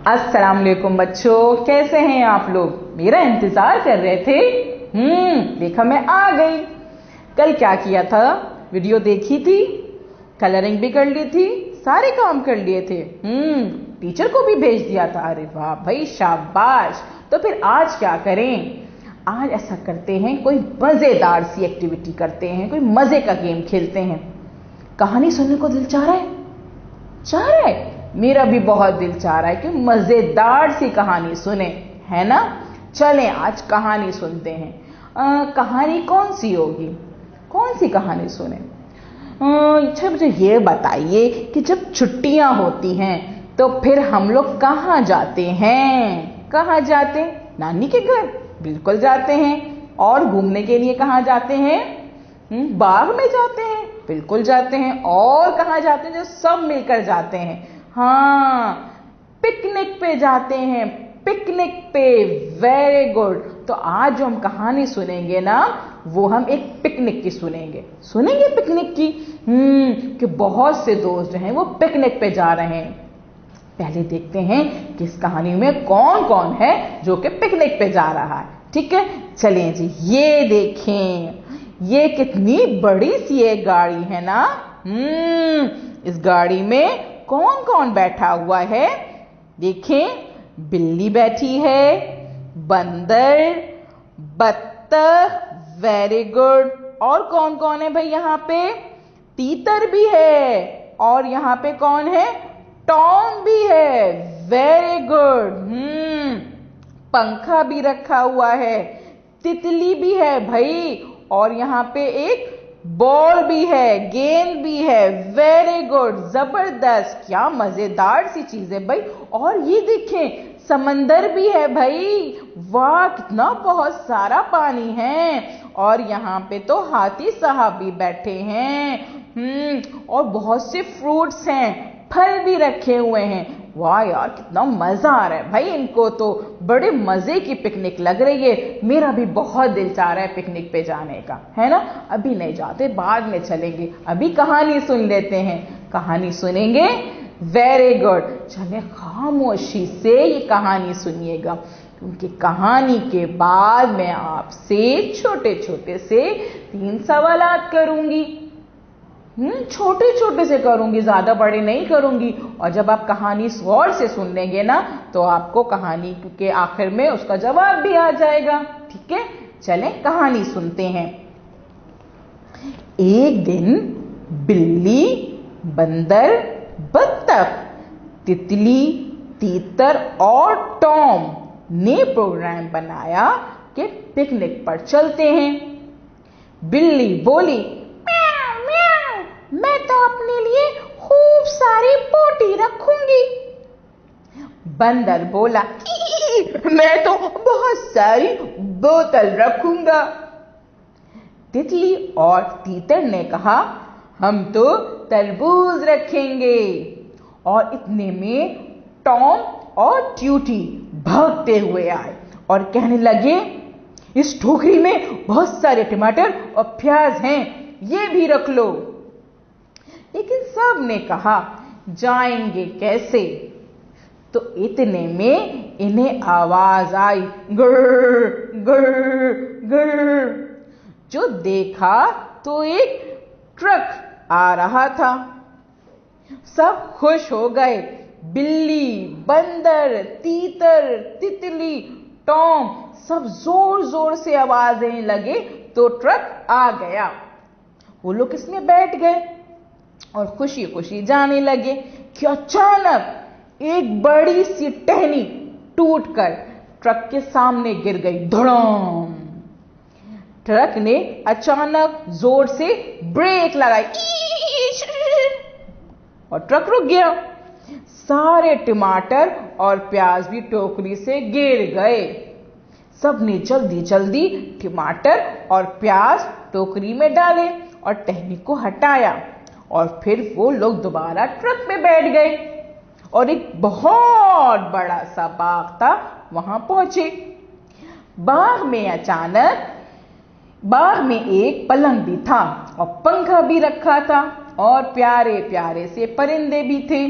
अस्सलाम वालेकुम बच्चों, कैसे हैं आप लोग? मेरा इंतजार कर रहे थे। देखा मैं आ गई। कल क्या किया था? वीडियो देखी थी, कलरिंग भी कर ली थी, सारे काम कर लिए थे। टीचर को भी भेज दिया था। अरे वाह भाई, शाबाश। तो फिर आज क्या करें? आज ऐसा करते हैं, कोई मजेदार सी एक्टिविटी करते हैं, कोई मजे का गेम खेलते हैं। कहानी सुनने को दिल चाह रहा है? चाह रहा है? मेरा भी बहुत दिल चाह रहा है कि मजेदार सी कहानी सुने, है ना? चलें आज कहानी सुनते हैं। कहानी कौन सी होगी? कौन सी कहानी सुने? अच्छा मुझे ये बताइए कि जब छुट्टियां होती हैं तो फिर हम लोग कहाँ जाते हैं? कहाँ जाते? नानी के घर बिल्कुल जाते हैं। और घूमने के लिए कहाँ जाते हैं? बाग में जाते हैं, बिल्कुल जाते हैं। और कहाँ जाते हैं? जो सब मिलकर जाते हैं, हाँ, पिकनिक पे जाते हैं। पिकनिक पे, वेरी गुड। तो आज जो हम कहानी सुनेंगे ना, वो हम एक पिकनिक की सुनेंगे पिकनिक की। कि बहुत से दोस्त जो हैं वो पिकनिक पे जा रहे हैं। पहले देखते हैं कि इस कहानी में कौन कौन है जो कि पिकनिक पे जा रहा है। ठीक है, चलिए जी। ये देखें, ये कितनी बड़ी सी एक गाड़ी है ना। इस गाड़ी में कौन कौन बैठा हुआ है? देखें, बिल्ली बैठी है, बंदर, बत्तख, वेरी गुड। और कौन कौन है भाई यहाँ पे? तीतर भी है। और यहाँ पे कौन है? टॉम भी है, वेरी गुड। पंखा भी रखा हुआ है, तितली भी है भाई। और यहाँ पे एक बॉल भी है, गेंद भी है, वेरी गुड, जबरदस्त। क्या मजेदार सी चीज है भाई। और ये देखें, समंदर भी है भाई। वाह, कितना बहुत सारा पानी है। और यहाँ पे तो हाथी साहब भी बैठे हैं। और बहुत से फ्रूट्स हैं, फल भी रखे हुए हैं। वाह यार, कितना मजा आ रहा है भाई। इनको तो बड़े मजे की पिकनिक लग रही है। मेरा भी बहुत दिल चाह रहा है पिकनिक पे जाने का, है ना? अभी नहीं जाते, बाद में चलेंगे। अभी कहानी सुन लेते हैं। कहानी सुनेंगे, वेरी गुड। चले खामोशी से ये कहानी सुनिएगा, क्योंकि कहानी के बाद मैं आपसे छोटे छोटे से 3 सवालात करूंगी। छोटे छोटे से करूंगी, ज्यादा बड़े नहीं करूंगी। और जब आप कहानी गौर से सुन लेंगे ना, तो आपको कहानी के आखिर में उसका जवाब भी आ जाएगा। ठीक है, चलें कहानी सुनते हैं। एक दिन बिल्ली, बंदर, बत्तख, तितली, तीतर और टॉम ने प्रोग्राम बनाया कि पिकनिक पर चलते हैं। बिल्ली बोली, मैं तो अपने लिए खूब सारी बोटी रखूंगी। बंदर बोला, मैं तो बहुत सारी बोतल रखूंगा। तितली और तीतर ने कहा, हम तो तरबूज रखेंगे। और इतने में टॉम और ट्यूटी भागते हुए आए और कहने लगे, इस टोकरी में बहुत सारे टमाटर और प्याज हैं, ये भी रख लो। लेकिन सब ने कहा, जाएंगे कैसे? तो इतने में इन्हें आवाज आई, गर गर गर। जो देखा तो एक ट्रक आ रहा था। सब खुश हो गए। बिल्ली, बंदर, तीतर, तितली, टॉम सब जोर जोर से आवाज देने लगे तो ट्रक आ गया। वो लोग इसमें बैठ गए और खुशी खुशी जाने लगे कि अचानक एक बड़ी सी टहनी टूटकर ट्रक के सामने गिर गई। धड़ाम! ट्रक ने अचानक जोर से ब्रेक लगाई और ट्रक रुक गया। सारे टमाटर और प्याज भी टोकरी से गिर गए। सबने जल्दी जल्दी टमाटर और प्याज टोकरी में डाले और टहनी को हटाया। और फिर वो लोग दोबारा ट्रक में बैठ गए और एक बहुत बड़ा सा बाग था, वहां पहुंचे। बाग में एक पलंग भी था और पंखा भी रखा था और प्यारे प्यारे से परिंदे भी थे।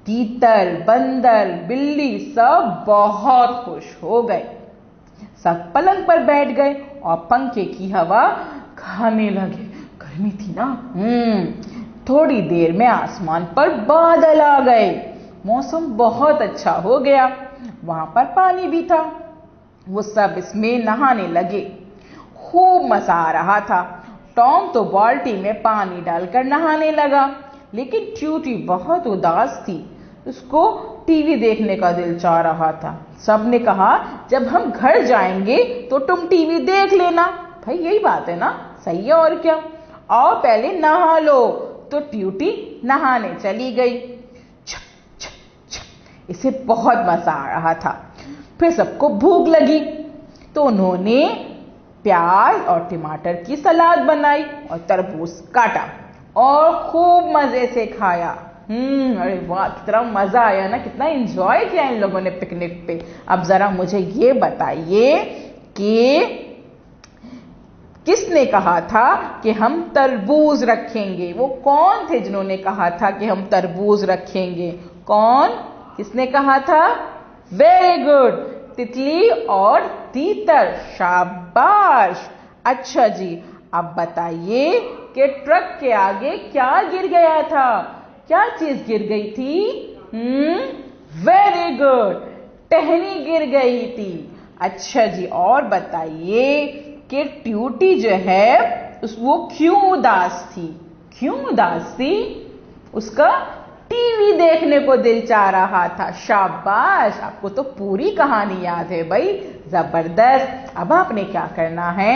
तीतर, बंदर, बिल्ली सब बहुत खुश हो गए। सब पलंग पर बैठ गए और पंखे की हवा खाने लगे। गर्मी थी ना। थोड़ी देर में आसमान पर बादल आ गए। मौसम बहुत अच्छा हो गया। वहां पर पानी भी था। वो सब इसमें नहाने लगे। खूब मजा आ रहा था। टॉम तो बाल्टी में पानी डालकर नहाने लगा, लेकिन ट्यूटी बहुत उदास थी। उसको टीवी देखने का दिल चाह रहा था। सब ने कहा, जब हम घर जाएंगे तो तुम टीवी देख लेना। भाई यही बात है ना, सही है और क्या। आओ पहले नहा लो। तो ट्यूटी नहाने चली गई। छप छप छप। इसे बहुत मजा आ रहा था। फिर सबको भूख लगी तो उन्होंने प्याज और टमाटर की सलाद बनाई और तरबूज काटा और खूब मजे से खाया। अरे वाह, कितना मजा आया ना, कितना एंजॉय किया इन लोगों ने पिकनिक पे। अब जरा मुझे ये बताइए कि किसने कहा था कि हम तरबूज रखेंगे? वो कौन थे जिन्होंने कहा था कि हम तरबूज रखेंगे? कौन? किसने कहा था? वेरी गुड, तितली और तीतर। शाबाश। अच्छा जी, अब बताइए कि ट्रक के आगे क्या गिर गया था? क्या चीज गिर गई थी? वेरी गुड, टहनी गिर गई थी। अच्छा जी, और बताइए कि ट्यूटी जो है वो क्यों उदास थी? क्यों उदास थी? उसका टीवी देखने को दिल चाह रहा था। शाबाश, आपको तो पूरी कहानी याद है भाई, जबरदस्त। अब आपने क्या करना है,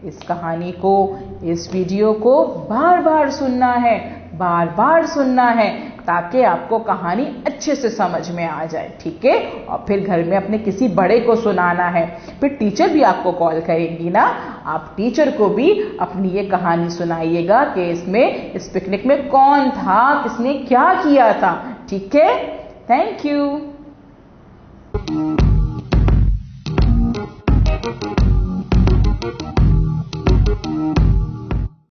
इस कहानी को, इस वीडियो को बार बार सुनना है, बार बार सुनना है, ताकि आपको कहानी अच्छे से समझ में आ जाए। ठीक है? और फिर घर में अपने किसी बड़े को सुनाना है। फिर टीचर भी आपको कॉल करेंगी ना, आप टीचर को भी अपनी ये कहानी सुनाइएगा कि इसमें, इस पिकनिक में कौन था, किसने क्या किया था। ठीक है? Thank you.